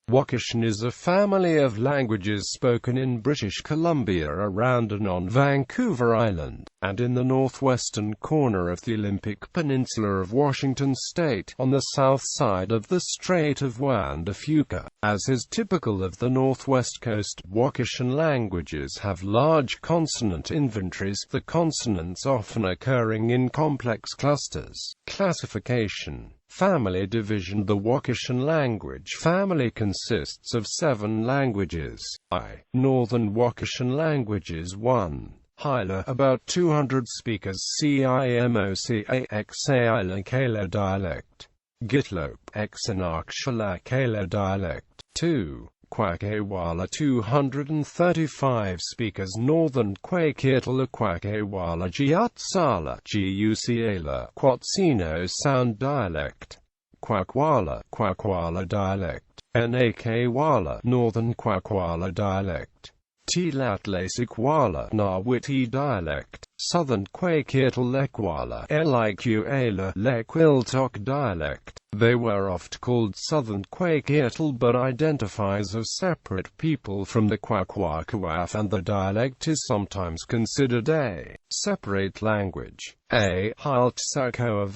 Wakashan is a family of languages spoken in British Columbia around and on Vancouver Island, and in the northwestern corner of the Olympic Peninsula of Washington state, on the south side of the Strait of Juan de Fuca. As is typical of the northwest coast, Wakashan languages have large consonant inventories, the consonants often occurring in complex clusters. Classification. Family division. The Wakashan language family consists of 7 languages. Northern Wakashan languages. 1. Hyla, about 200 speakers. Cimocaxaila Kala dialect. Gitlope, Exanakshala Kala dialect. 2. Kwakewala, 235 speakers. Northern Kwakirtala Kwakewala Giatsala Gucala Quatsino Sound dialect. Kwakwala dialect. Nakwala Northern Kwakwala dialect. Tilatlasikwala Nawiti dialect. Southern Kwakirtal Lekwala Liqala Lekwiltok dialect. They were oft called Southern Kwakirtal but identifies as separate people from the Kwakwakawaf, and the dialect is sometimes considered a separate language. Hiltsakoa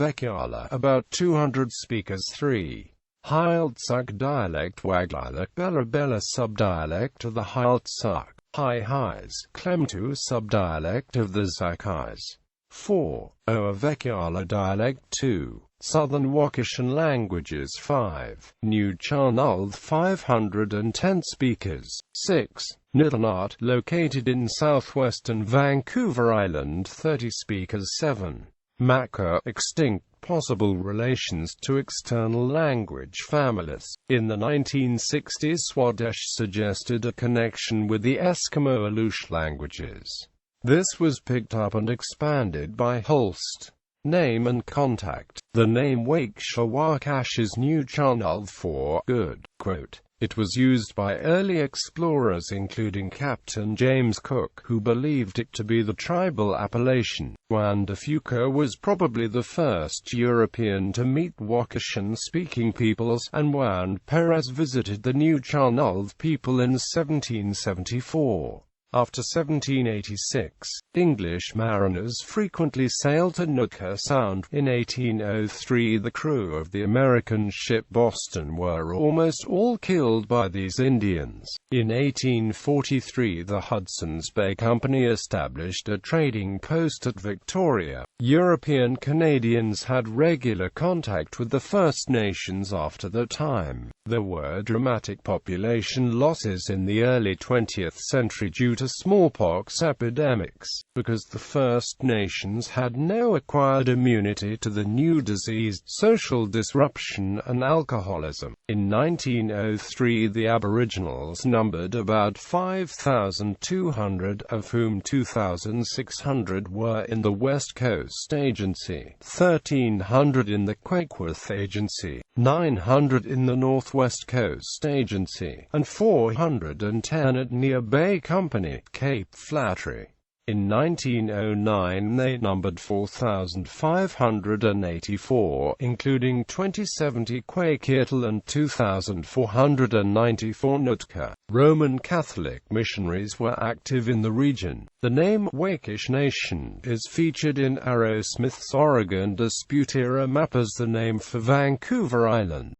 about 200 speakers. 3. Hiltsak dialect. Waglila Bella subdialect of the Hiltsak. Highs, Klemtu subdialect of the Zakais. 4. Oavekiala dialect. 2. Southern Wakashan languages. 5. New Charnulth 510 speakers. 6. Nittanat, located in southwestern Vancouver Island 30 speakers. 7. Maka, extinct, possible relations to external language families. In the 1960s, Swadesh suggested a connection with the Eskimo Aleut languages. This was picked up and expanded by Holst. Name and contact. The name Wakashan is New Charnulth for good. Quote, it was used by early explorers including Captain James Cook, who believed it to be the tribal appellation. Juan de Fuca was probably the first European to meet Wakashan-speaking peoples, and Juan Perez visited the New Charnulth people in 1774. After 1786, English mariners frequently sailed to Nootka Sound. In 1803, the crew of the American ship Boston were almost all killed by these Indians. In 1843, the Hudson's Bay Company established a trading post at Victoria. European Canadians had regular contact with the First Nations after that time. There were dramatic population losses in the early 20th century due to smallpox epidemics, because the First Nations had no acquired immunity to the new disease, social disruption and alcoholism. In 1903, the Aboriginals numbered about 5,200, of whom 2,600 were in the West Coast Agency, 1,300 in the Quakeworth Agency, 900 in the Northwest Coast Agency, and 410 at Near Bay Company, Cape Flattery. In 1909 they numbered 4,584, including 2070 Kwakirtal and 2,494 Nootka. Roman Catholic missionaries were active in the region. The name Wakish Nation is featured in Arrowsmith's Oregon Dispute era map as the name for Vancouver Island.